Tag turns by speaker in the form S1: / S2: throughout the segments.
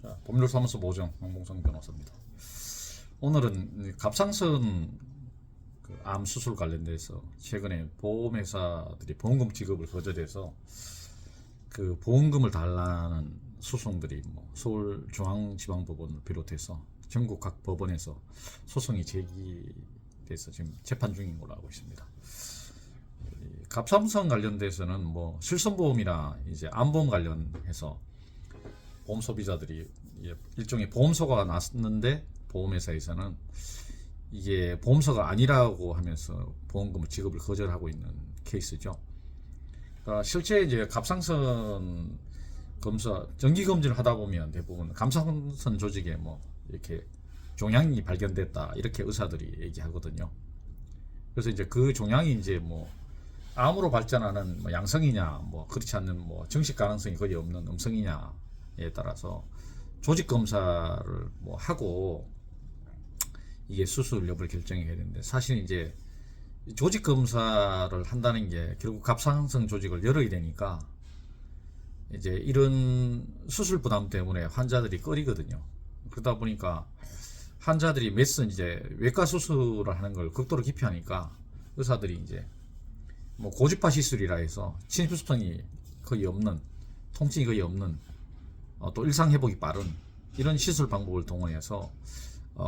S1: 자, 법률사무소 보정 황봉성 변호사입니다. 오늘은 갑상선 암 수술 관련돼서 최근에 보험회사들이 보험금 지급을 거절해서 그 보험금을 달라는 소송들이 뭐 서울중앙지방법원을 비롯해서 전국 각 법원에서 소송이 제기돼서 지금 재판 중인 걸로 알고 있습니다. 갑상선 관련돼서는 뭐 실손보험이나 이제 암보험 관련해서 보험 소비자들이 일종의 보험서가 났는데 보험회사에서는 이게 보험서가 아니라고 하면서 보험금을 지급을 거절하고 있는 케이스죠. 그러니까 실제 이제 갑상선 검사 정기 검진을 하다 보면 대부분 갑상선 조직에 뭐 이렇게 종양이 발견됐다 이렇게 의사들이 얘기하거든요. 그래서 이제 그 종양이 이제 뭐 암으로 발전하는 뭐 양성이냐 뭐 그렇지 않는 뭐 증식 가능성이 거의 없는 음성이냐에 따라서 조직 검사를 뭐 하고 이게 수술 여부를 결정해야 되는데, 사실 이제 조직 검사를 한다는 게 결국 갑상선 조직을 열어야 되니까 이제 이런 수술 부담 때문에 환자들이 꺼리거든요. 그러다 보니까 환자들이 몇은 이제 외과 수술을 하는 걸 극도로 기피하니까 의사들이 이제 뭐 고주파 시술이라 해서 침습성이 거의 없는, 통증이 거의 없는, 또 일상 회복이 빠른 이런 시술 방법을 동원해서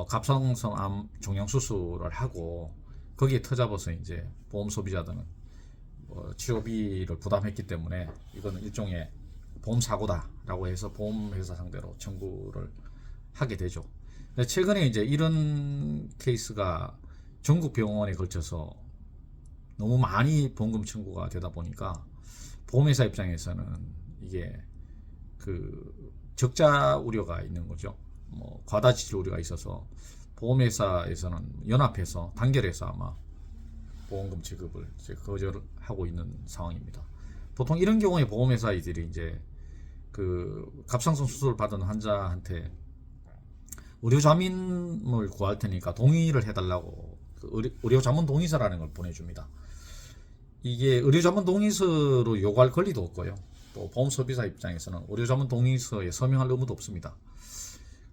S1: 갑상선 암 종양 수술을 하고 거기에 터잡아서 이제 보험 소비자들은 치료비를 부담했기 때문에 이거는 일종의 보험 사고다라고 해서 보험회사 상대로 청구를 하게 되죠. 근데 최근에 이제 이런 케이스가 전국 병원에 걸쳐서 너무 많이 보험금 청구가 되다 보니까 보험회사 입장에서는 이게 그 적자 우려가 있는 거죠. 뭐 과다 지출 우려가 있어서 보험회사에서는 연합해서 단결해서 아마 보험금 지급을 이제 거절하고 있는 상황입니다. 보통 이런 경우에 보험회사들이 이제 그 갑상선 수술 받은 환자한테 의료자문을 구할 테니까 동의를 해달라고 그 의료자문 동의서라는 걸 보내줍니다. 이게 의료자문 동의서로 요구할 권리도 없고요. 또 보험소비자 입장에서는 의료자문 동의서에 서명할 의무도 없습니다.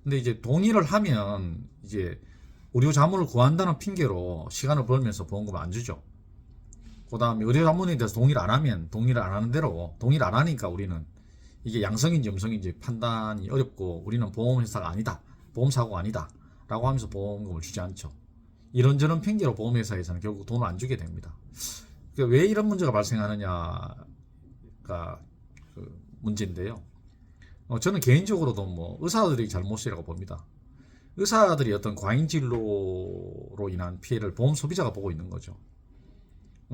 S1: 근데 이제 동의를 하면 이제 의료자문을 구한다는 핑계로 시간을 벌면서 보험금을 안 주죠. 그 다음에 의료자문에 대해서 동의를 안 하면 동의를 안 하는 대로, 동의를 안 하니까 우리는 이게 양성인지 음성인지 판단이 어렵고 우리는 보험회사가 아니다, 보험사고가 아니다 라고 하면서 보험금을 주지 않죠. 이런저런 핑계로 보험회사에서는 결국 돈을 안 주게 됩니다. 그러니까 왜 이런 문제가 발생하느냐가 그 문제인데요. 저는 개인적으로도 뭐 의사들이 잘못이라고 봅니다. 의사들이 어떤 과잉 진료로 인한 피해를 보험 소비자가 보고 있는 거죠.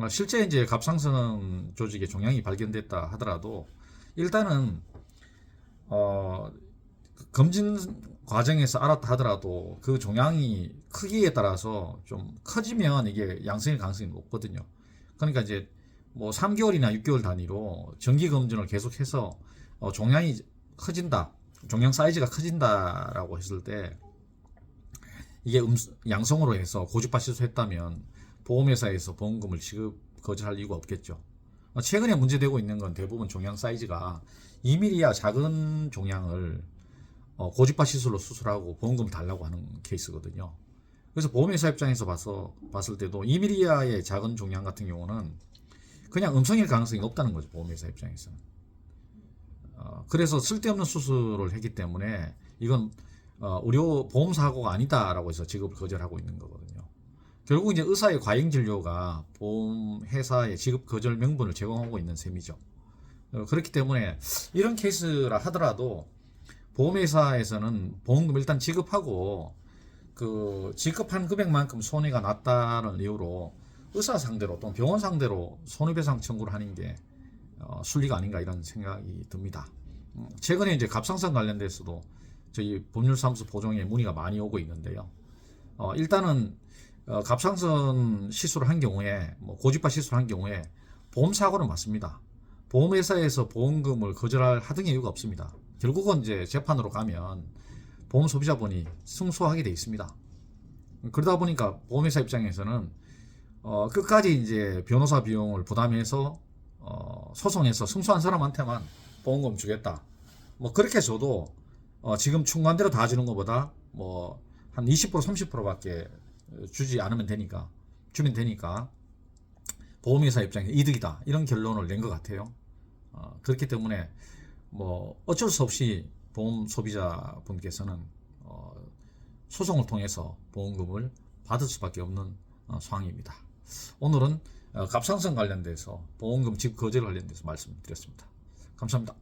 S1: 실제 이제 갑상선 조직에 종양이 발견됐다 하더라도 일단은 검진 과정에서 알았다 하더라도 그 종양이 크기에 따라서 좀 커지면 이게 양성일 가능성이 높거든요. 그러니까 이제 뭐 3개월이나 6개월 단위로 정기 검진을 계속해서 종양이 커진다, 종양 사이즈가 커진다라고 했을 때 이게 양성으로 해서 고주파 시술했다면 보험회사에서 보험금을 지급 거절할 이유가 없겠죠. 최근에 문제되고 있는 건 대부분 종양 사이즈가 2mm 이하 작은 종양을 고주파 시술로 수술하고 보험금을 달라고 하는 케이스거든요. 그래서 보험회사 입장에서 봤을 때도 2mm 이하의 작은 종양 같은 경우는 그냥 음성일 가능성이 없다는 거죠. 보험회사 입장에서는. 그래서 쓸데없는 수술을 했기 때문에 이건 의료 보험 사고가 아니다라고 해서 지급을 거절하고 있는 거거든요. 결국 이제 의사의 과잉 진료가 보험회사의 지급 거절 명분을 제공하고 있는 셈이죠. 그렇기 때문에 이런 케이스라 하더라도 보험회사에서는 보험금 일단 지급하고 그 지급한 금액만큼 손해가 났다는 이유로 의사 상대로 또는 병원 상대로 손해배상 청구를 하는 게 순리가 아닌가 이런 생각이 듭니다. 최근에 이제 갑상선 관련돼서도 저희 법률사무소 보정에 문의가 많이 오고 있는데요. 일단은 갑상선 시술을 한 경우에 뭐 고주파 시술을 한 경우에 보험 사고는 맞습니다. 보험회사에서 보험금을 거절할 하등의 이유가 없습니다. 결국은 이제 재판으로 가면 보험 소비자본이 승소하게 돼 있습니다. 그러다 보니까 보험회사 입장에서는 끝까지 이제 변호사 비용을 부담해서 소송해서 승소한 사람한테만 보험금 주겠다. 뭐 그렇게 줘도 지금 충관대로 다 주는 것보다 뭐 한 20% 30%밖에 주지 않으면 되니까 주면 되니까 보험회사 입장에서 이득이다 이런 결론을 낸 것 같아요. 그렇기 때문에 뭐 어쩔 수 없이 보험 소비자분께서는 소송을 통해서 보험금을 받을 수밖에 없는 상황입니다. 오늘은 갑상선 관련돼서 보험금 지급 거절 관련돼서 말씀드렸습니다. 감사합니다.